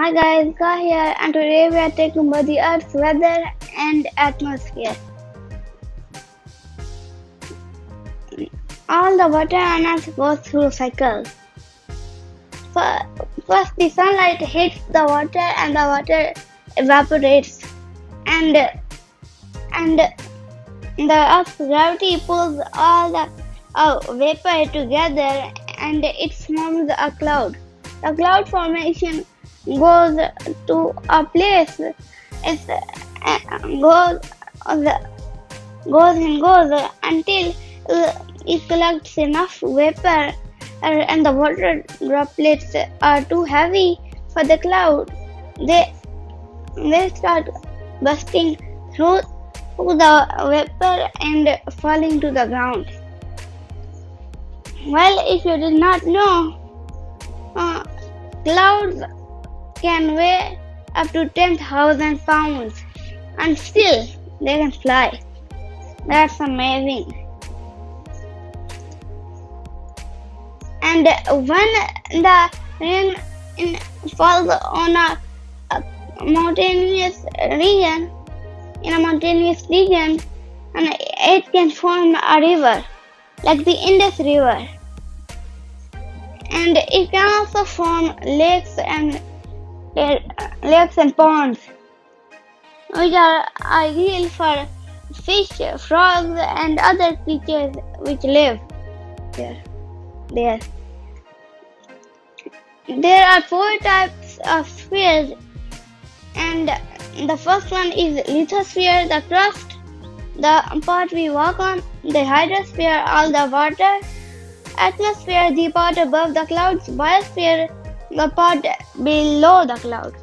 Hi guys, Ka here, and today we are talking about the Earth's weather and atmosphere. All the water on Earth goes through cycles. First, the sunlight hits the water, and the water evaporates, and the Earth's gravity pulls all the vapor together, and it forms a cloud. The cloud formation goes to a place. Goes until it collects enough vapor, and the water droplets are too heavy for the cloud. They start bursting through the vapor and falling to the ground. Well, if you did not know, clouds can weigh up to 10,000 pounds and still they can fly. That's amazing. And when the rain falls on a mountainous region, and it can form a river, like the Indus River. And it can also form lakes and ponds, which are ideal for fish, frogs, and other creatures which live there. There are 4 types of spheres, and the first one is lithosphere, the crust, the part we walk on; the hydrosphere, all the water; atmosphere, the part above the clouds; biosphere, the part below the clouds.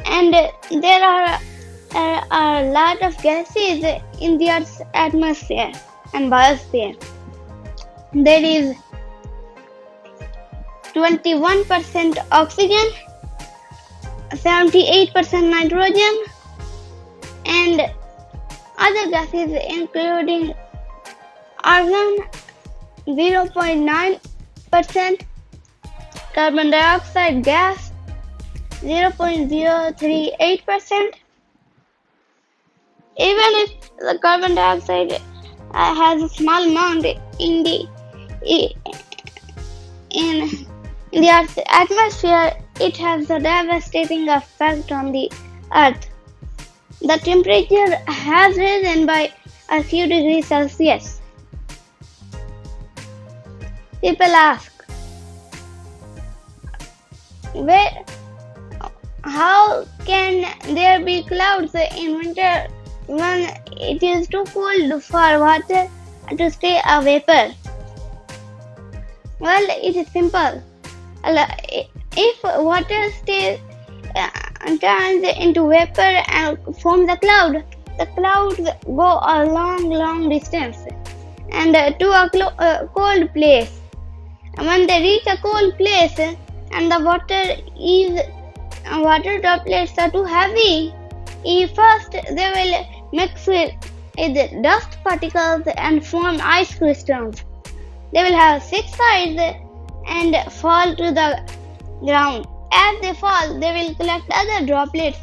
And there are a lot of gases in the Earth's atmosphere and biosphere. There is 21% oxygen, 78% nitrogen, and other gases including argon 0.9%, carbon dioxide gas 0.038%. Even if the carbon dioxide has a small amount in the Earth's atmosphere, it has a devastating effect on the Earth. The temperature has risen by a few degrees Celsius. People ask, how can there be clouds in winter when it is too cold for water to stay a vapor? Well, it is simple. If water turns into vapor and forms a cloud, the clouds go a long distance and to a cold place. When they reach a cold place and the water droplets are too heavy, first they will mix with dust particles and form ice crystals. They will have 6 sides and fall to the ground. As they fall, they will collect other droplets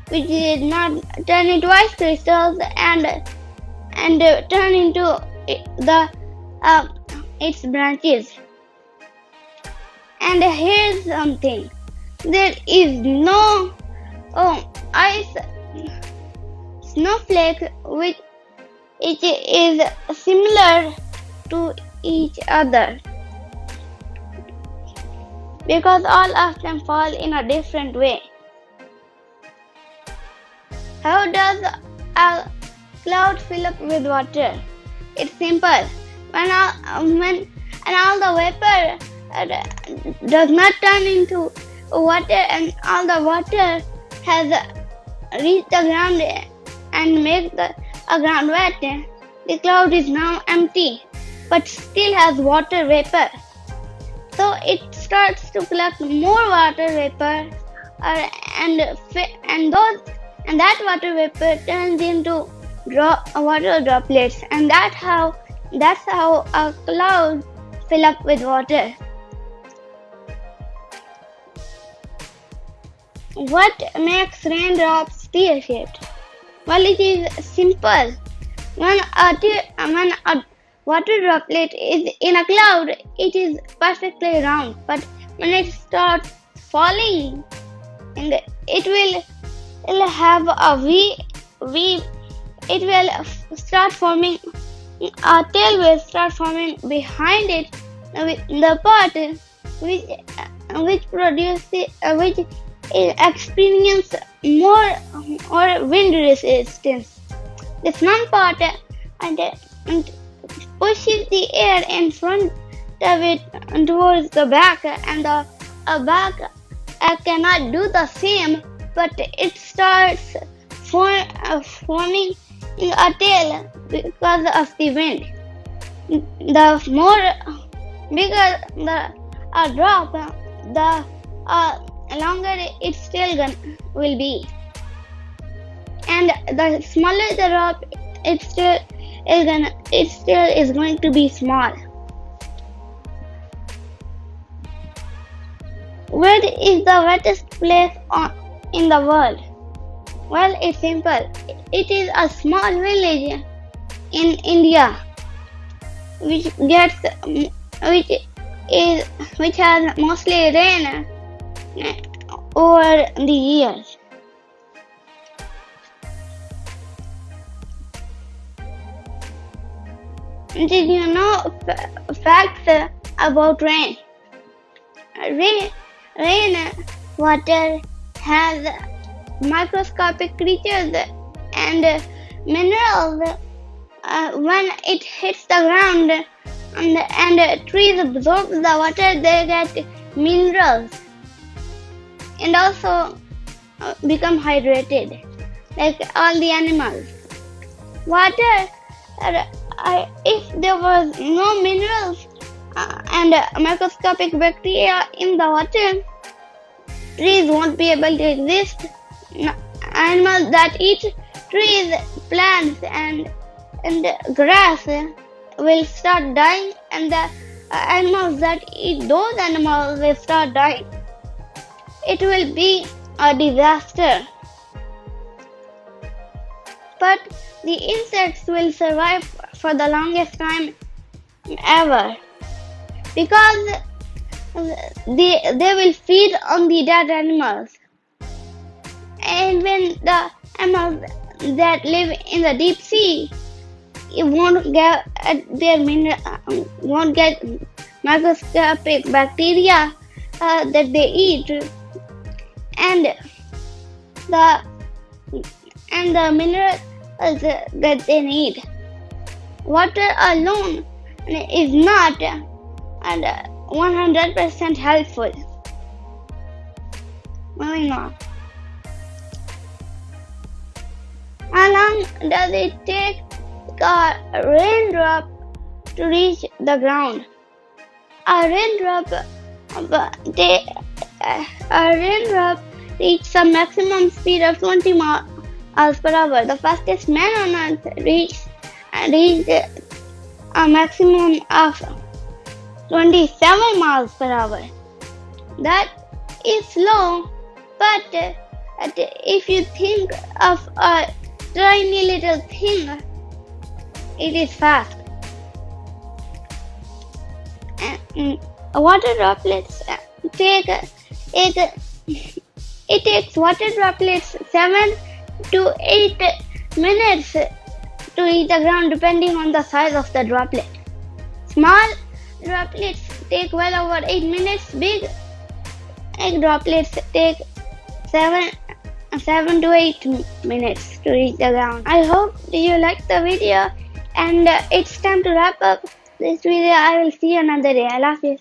which did not turn into ice crystals and turn into its branches. And here's something: there is no ice snowflake which is similar to each other, because all of them fall in a different way. How does a cloud fill up with water? It's simple. When all the vapor does not turn into water and all the water has reached the ground and make the ground wet, the cloud is now empty but still has water vapor. So it starts to collect more water vapor, and that water vapor turns into water droplets, and that's how a cloud fill up with water. What makes raindrops tear-shaped? Well, it is simple. When a water droplet is in a cloud, it is perfectly round. But when it starts falling, and it will have a V. It will start forming. A tail will start forming behind it. The part which experience more or wind resistance. The front part and pushes the air in front of it towards the back, and the back cannot do the same, but it starts forming a tail because of the wind. The more bigger the drop, the longer its tail will be, and the smaller the drop, its tail is going to be small. Where is the wettest place in the world? Well, it's simple. It is a small village in India, which has mostly rain over the years. Did you know facts about rain? Rain water has microscopic creatures and minerals. When it hits the ground and trees absorb the water, they get minerals and also become hydrated, like all the animals. Water, if there was no minerals and microscopic bacteria in the water, trees won't be able to exist. Animals that eat trees, plants, and grass will start dying, and the animals that eat those animals will start dying. It will be a disaster. But the insects will survive for the longest time ever, because they will feed on the dead animals. And when the animals that live in the deep sea won't get microscopic bacteria that they eat, and the minerals that they need. Water alone is not 100% helpful. Moving on. How long does it take a raindrop to reach the ground? A raindrop reaches a maximum speed of 20 miles per hour. The fastest man on earth reached a maximum of 27 miles per hour. That is slow, but if you think of a tiny little thing, it is fast. Water droplets it takes water droplets 7 to 8 minutes to reach the ground, depending on the size of the droplet. Small droplets take well over 8 minutes. Big droplets take 7 to 8 minutes to reach the ground. I hope you liked the video, and it's time to wrap up this video. I will see you another day. I love you.